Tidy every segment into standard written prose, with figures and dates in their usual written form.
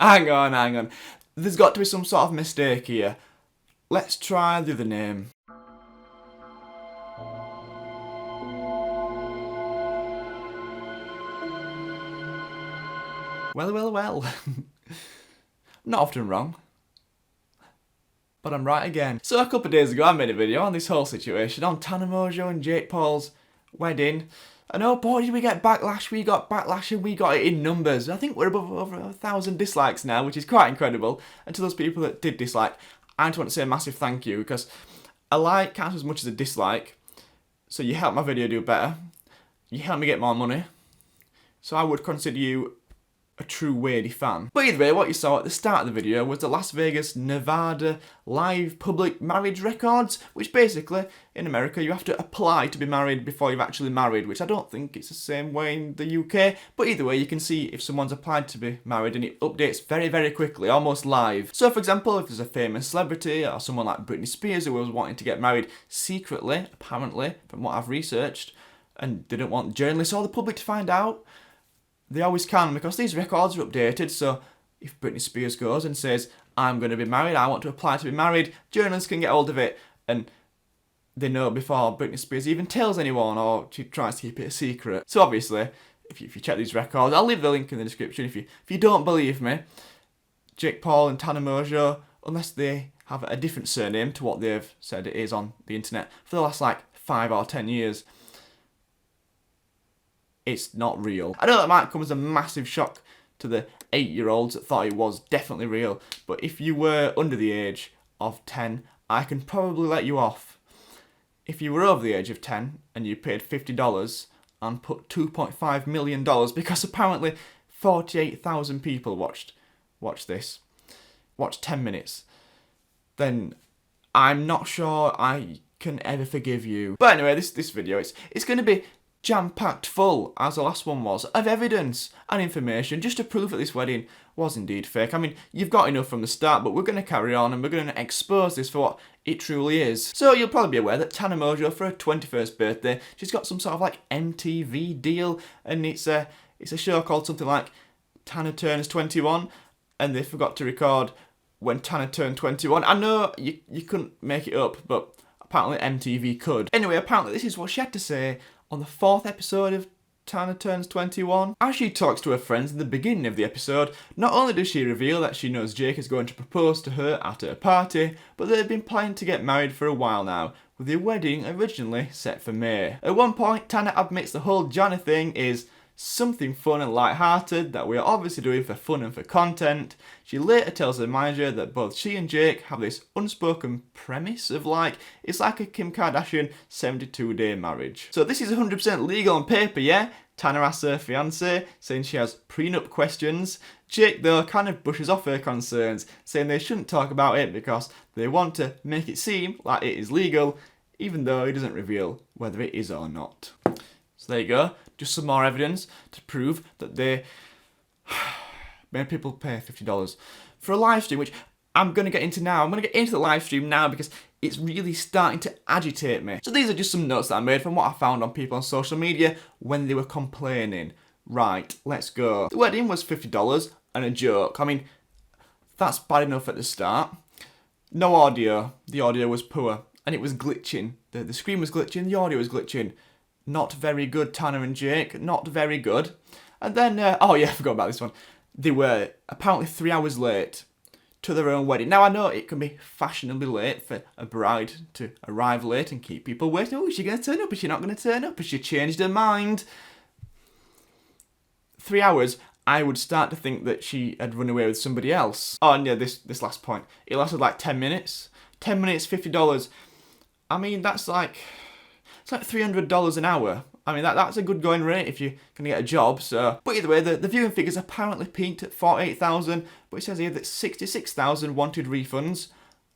Hang on. There's got to be some sort of mistake here. Let's try the other name. Well. Not often wrong. But I'm right again. So a couple of days ago I made a video on this whole situation, on Tana, Mongeau and Jake Paul's wedding. And oh boy, did we get backlash. We got backlash and we got it in numbers. I think we're above over 1,000 dislikes now, which is quite incredible. And to those people that did dislike, I just want to say a massive thank you, because a like counts as much as a dislike. So you help my video do better. You help me get more money. So I would consider you a true Wadey fan. But either way, what you saw at the start of the video was the Las Vegas, Nevada live public marriage records, which basically, in America, you have to apply to be married before you've actually married, which I don't think it's the same way in the UK. But either way, you can see if someone's applied to be married and it updates very, very quickly, almost live. So for example, if there's a famous celebrity or someone like Britney Spears who was wanting to get married secretly, apparently, from what I've researched, and didn't want journalists or the public to find out, they always can, because these records are updated. So if Britney Spears goes and says, I'm going to be married, I want to apply to be married, journalists can get hold of it, and they know before Britney Spears even tells anyone, or she tries to keep it a secret. So obviously, if you check these records, I'll leave the link in the description. If you don't believe me, Jake Paul and Tana Mongeau, unless they have a different surname to what they've said it is on the internet for the last like 5 or 10 years, it's not real. I know that might come as a massive shock to the 8-year-olds that thought it was definitely real, but if you were under the age of 10, I can probably let you off. If you were over the age of 10 and you paid $50 and put $2.5 million, because apparently 48,000 people watched 10 minutes, then I'm not sure I can ever forgive you. But anyway, this video, it's going to be jam-packed full, as the last one was, of evidence and information just to prove that this wedding was indeed fake. I mean, you've got enough from the start, but we're going to carry on and we're going to expose this for what it truly is. So you'll probably be aware that Tana Mongeau, for her 21st birthday, she's got some sort of like MTV deal, and it's a show called something like Tana Turns 21, and they forgot to record when Tana turned 21. I know you couldn't make it up, but apparently MTV could. Anyway, apparently this is what she had to say on the 4th episode of Tana Turns 21. As she talks to her friends in the beginning of the episode, not only does she reveal that she knows Jake is going to propose to her at her party, but they've been planning to get married for a while now, with their wedding originally set for May. At one point, Tana admits the whole Johnny thing is something fun and light-hearted that we are obviously doing for fun and for content. She later tells her manager that both she and Jake have this unspoken premise of it's like a Kim Kardashian 72-day marriage. So this is 100% legal on paper, yeah? Tana asks her fiancé, saying she has prenup questions. Jake, though, kind of brushes off her concerns, saying they shouldn't talk about it because they want to make it seem like it is legal, even though he doesn't reveal whether it is or not. So there you go, just some more evidence to prove that they made people pay $50 for a live stream, which I'm going to get into now. I'm going to get into the live stream now because it's really starting to agitate me. So these are just some notes that I made from what I found on people on social media when they were complaining. Right, let's go. The wedding was $50 and a joke. I mean, that's bad enough at the start. No audio. The audio was poor and it was glitching. The screen was glitching, the audio was glitching. Not very good, Tana and Jake. Not very good. And then, oh yeah, I forgot about this one. They were apparently 3 hours late to their own wedding. Now, I know it can be fashionably late for a bride to arrive late and keep people waiting. Oh, is she going to turn up? Is she not going to turn up? Has she changed her mind? 3 hours, I would start to think that she had run away with somebody else. Oh, and yeah, this last point. It lasted like 10 minutes. 10 minutes, $50. I mean, it's like $300 an hour. I mean, that's a good going rate if you're going to get a job, so. But either way, the viewing figures apparently peaked at 48,000, but it says here that 66,000 wanted refunds,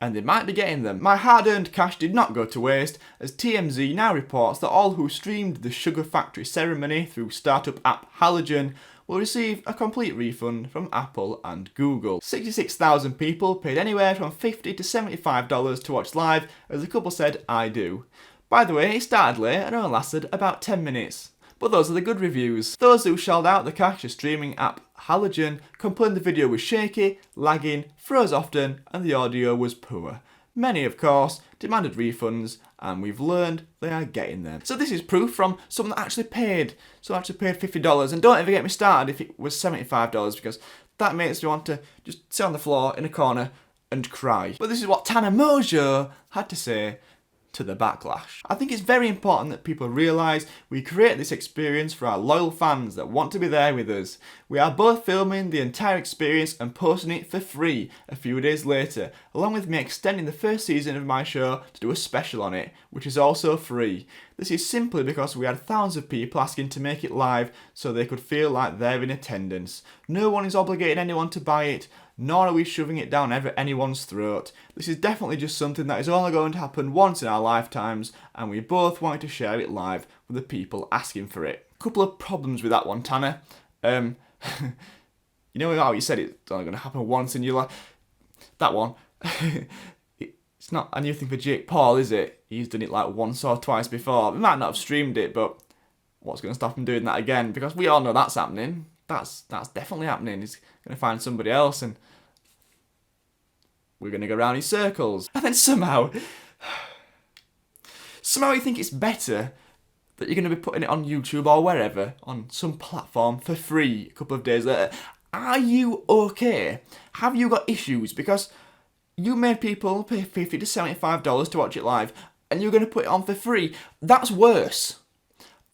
and they might be getting them. My hard-earned cash did not go to waste, as TMZ now reports that all who streamed the Sugar Factory ceremony through startup app Halogen will receive a complete refund from Apple and Google. 66,000 people paid anywhere from $50 to $75 to watch live, as the couple said, I do. By the way, it started late and only lasted about 10 minutes. But those are the good reviews. Those who shelled out the cash to streaming app halogen, complained the video was shaky, lagging, froze often, and the audio was poor. Many, of course, demanded refunds, and we've learned they are getting them. So this is proof from someone that actually paid. Someone actually paid $50, and don't ever get me started if it was $75, because that makes me want to just sit on the floor in a corner and cry. But this is what Tana Mongeau had to say to the backlash. I think it's very important that people realise we create this experience for our loyal fans that want to be there with us. We are both filming the entire experience and posting it for free a few days later, along with me extending the first season of my show to do a special on it, which is also free. This is simply because we had thousands of people asking to make it live so they could feel like they're in attendance. No one is obligating anyone to buy it, nor are we shoving it down anyone's throat. This is definitely just something that is only going to happen once in our lifetimes, and we both wanted to share it live with the people asking for it. Couple of problems with that one, Tana. You know how you said it's only going to happen once in your life? That one. It's not a new thing for Jake Paul, is it? He's done it like once or twice before. We might not have streamed it, but what's going to stop him doing that again? Because we all know that's happening. That's definitely happening. He's going to find somebody else and we're going to go around in circles. And then somehow you think it's better that you're going to be putting it on YouTube or wherever, on some platform for free a couple of days later. Are you okay? Have you got issues? Because you made people pay $50 to $75 to watch it live and you're going to put it on for free. That's worse.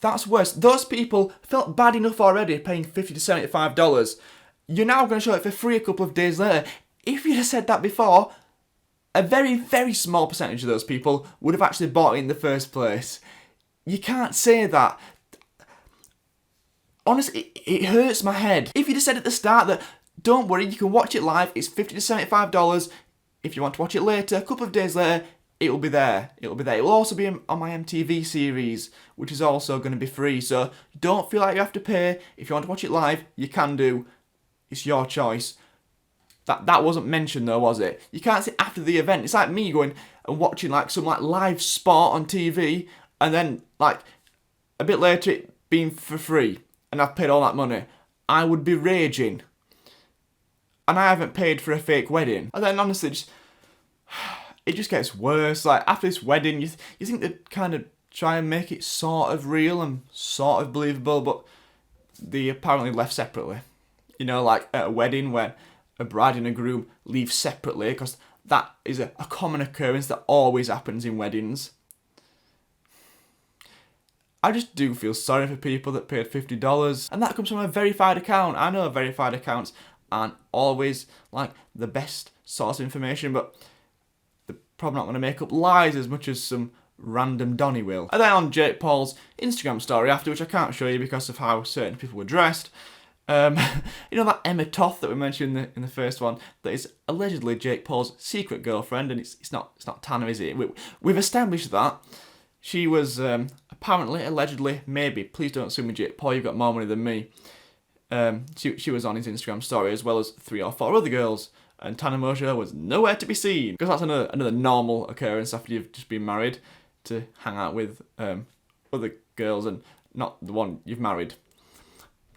That's worse. Those people felt bad enough already paying $50 to $75. You're now going to show it for free a couple of days later. If you'd have said that before, a very, very small percentage of those people would have actually bought it in the first place. You can't say that. Honestly, it hurts my head. If you'd have said at the start that, don't worry, you can watch it live, it's $50 to $75. If you want to watch it later, a couple of days later, it will be there. It will be there. It will also be on my MTV series, which is also going to be free. So don't feel like you have to pay. If you want to watch it live, you can do. It's your choice. That wasn't mentioned though, was it? You can't say after the event. It's like me going and watching like some like live sport on TV, and then like a bit later it being for free, and I've paid all that money. I would be raging. And I haven't paid for a fake wedding. And then honestly, it just gets worse. Like after this wedding, you think they'd kind of try and make it sort of real and sort of believable, but they apparently left separately. You know, like at a wedding when a bride and a groom leave separately, because that is a common occurrence that always happens in weddings. I just do feel sorry for people that paid $50, and that comes from a verified account. I know verified accounts aren't always like the best source of information, but they're probably not going to make up lies as much as some random Donny will. And then on Jake Paul's Instagram story after, which I can't show you because of how certain people were dressed, you know that Emma Toth that we mentioned in the first one, that is allegedly Jake Paul's secret girlfriend, and it's not Tana, is it? We've established that. She was apparently, allegedly, maybe, please don't sue me Jake Paul, you've got more money than me. She was on his Instagram story as well as 3 or 4 other girls, and Tana Mongeau was nowhere to be seen, because that's another normal occurrence after you've just been married, to hang out with other girls and not the one you've married.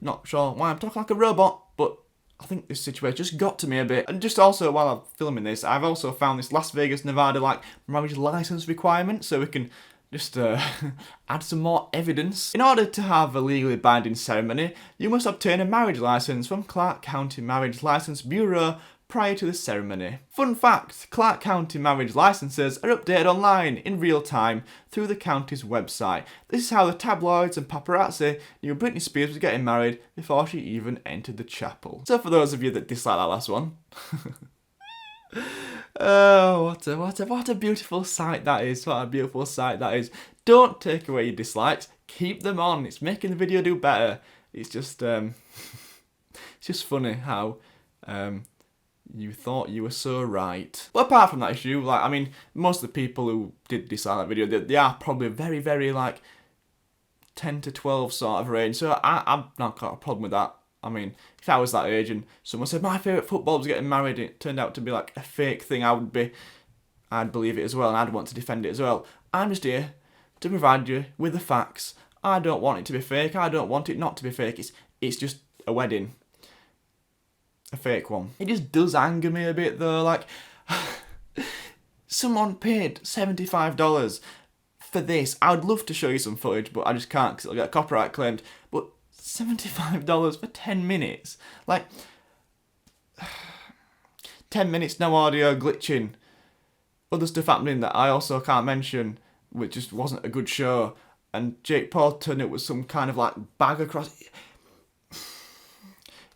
Not sure why I'm talking like a robot, but I think this situation just got to me a bit. And just also, while I'm filming this, I've also found this Las Vegas, Nevada, like, marriage license requirement, so we can just add some more evidence. In order to have a legally binding ceremony, you must obtain a marriage license from Clark County Marriage License Bureau prior to the ceremony. Fun fact, Clark County marriage licenses are updated online in real time through the county's website. This is how the tabloids and paparazzi knew Britney Spears was getting married before she even entered the chapel. So for those of you that dislike that last one, oh, what a beautiful sight that is. What a beautiful sight that is. Don't take away your dislikes. Keep them on. It's making the video do better. It's just it's just funny how you thought you were so right. But apart from that issue, like, I mean, most of the people who did dislike that video, they are probably very, very, like, 10 to 12 sort of range. So I've not got a problem with that. I mean, if I was that age and someone said my favourite footballer was getting married and it turned out to be like a fake thing, I'd believe it as well, and I'd want to defend it as well. I'm just here to provide you with the facts. I don't want it to be fake. I don't want it not to be fake. It's just a wedding. a fake one. It just does anger me a bit though, like, someone paid $75 for this. I would love to show you some footage, but I just can't because it'll get copyright claimed. But $75 for 10 minutes? Like, 10 minutes, no audio, glitching. Other stuff happening that I also can't mention, which just wasn't a good show. And Jake Paul turned it with some kind of like bag across. It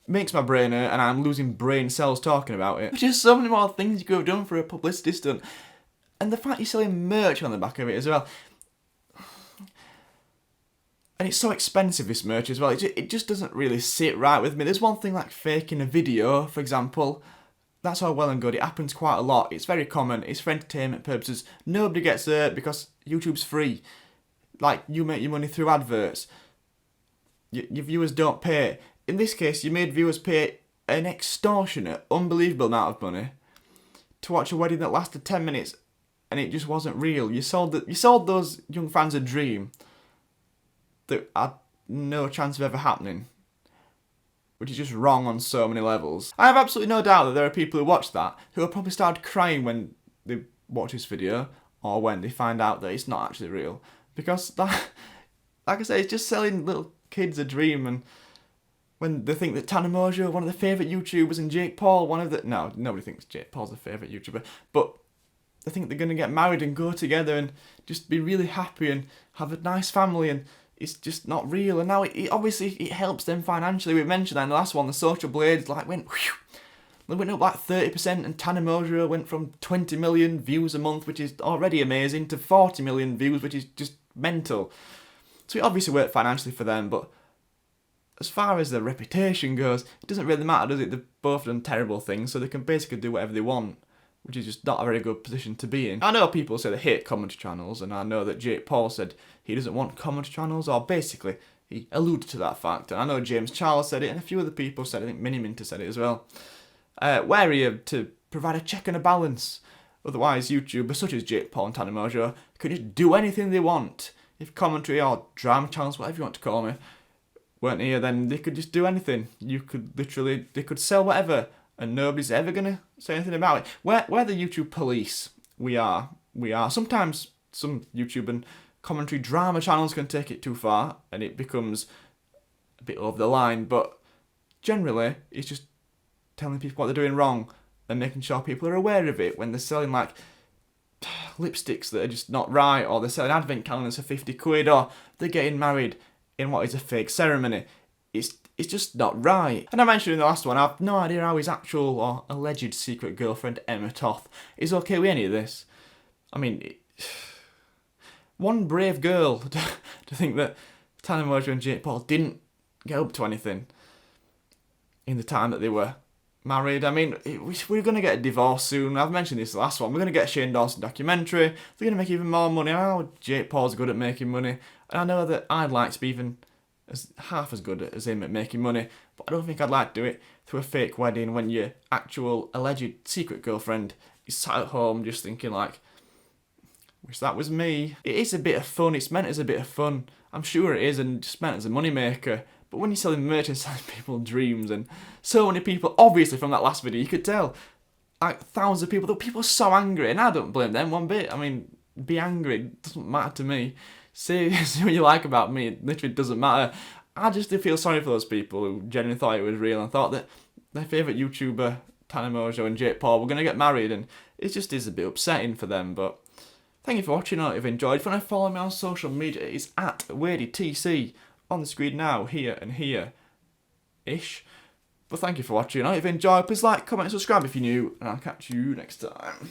makes my brain hurt and I'm losing brain cells talking about it. There's just so many more things you could have done for a publicity stunt. And the fact you're selling merch on the back of it as well. And it's so expensive, this merch as well. It just doesn't really sit right with me. There's one thing like faking a video, for example. That's all well and good. It happens quite a lot. It's very common. It's for entertainment purposes. Nobody gets hurt because YouTube's free. Like, you make your money through adverts. Your viewers don't pay. In this case, you made viewers pay an extortionate, unbelievable amount of money to watch a wedding that lasted 10 minutes and it just wasn't real. You sold those young fans a dream that had no chance of ever happening, which is just wrong on so many levels. I have absolutely no doubt that there are people who watch that who have probably started crying when they watch this video or when they find out that it's not actually real. Because that, like I say, it's just selling little kids a dream. And when they think that Tana, Mongeau, one of the favourite YouTubers, and Jake Paul, one of the... No, nobody thinks Jake Paul's a favourite YouTuber. But they think they're going to get married and go together and just be really happy and have a nice family, and it's just not real. And now it obviously it helps them financially. We mentioned that in the last one, the social blades like went up like 30%, and Tana Mongeau went from 20 million views a month, which is already amazing, to 40 million views, which is just mental. So it obviously worked financially for them, but as far as their reputation goes, it doesn't really matter, does it? They've both done terrible things, so they can basically do whatever they want, which is just not a very good position to be in. I know people say they hate commentary channels, and I know that Jake Paul said he doesn't want commentary channels, or basically he alluded to that fact. And I know James Charles said it, and a few other people said it. I think Mini Minter said it as well. Wary of to provide a check and a balance. Otherwise, YouTubers such as Jake Paul and Tana Mongeau could just do anything they want. If commentary or drama channels, whatever you want to call me, weren't here, then they could just do anything. They could sell whatever, and nobody's ever gonna say anything about it. We're the YouTube police. We are. Sometimes some YouTube and commentary drama channels can take it too far, and it becomes a bit over the line. But generally, it's just telling people what they're doing wrong and making sure people are aware of it when they're selling like lipsticks that are just not right, or they're selling advent calendars for 50 quid, or they're getting married in what is a fake ceremony. It's just not right. And I mentioned in the last one, I have no idea how his actual or alleged secret girlfriend Emma Toth is okay with any of this. I mean, one brave girl to think that Tana Mongeau and Jake Paul didn't get up to anything in the time that they were married. I mean, we're going to get a divorce soon. I've mentioned this last one. We're going to get a Shane Dawson documentary. They're going to make even more money. I know Jake Paul's good at making money, and I know that I'd like to be even half as good as him at making money, but I don't think I'd like to do it through a fake wedding when your actual alleged secret girlfriend is sat at home just thinking like, wish that was me. It is a bit of fun. It's meant as a bit of fun. I'm sure it is, and just meant as a moneymaker. But when you're selling merch and selling people dreams, and so many people, obviously from that last video, you could tell, like thousands of people, people are so angry, and I don't blame them one bit. I mean, be angry, it doesn't matter to me. Say what you like about me, it literally doesn't matter. I just do feel sorry for those people who genuinely thought it was real and thought that their favourite YouTuber, Tana Mongeau and Jake Paul, were going to get married, and it just is a bit upsetting for them. But thank you for watching. I hope you've enjoyed. If you want to follow me on social media, it's at WadeyTC on the screen now, here and here-ish. But thank you for watching. I hope you've enjoyed. Please like, comment, and subscribe if you're new, and I'll catch you next time.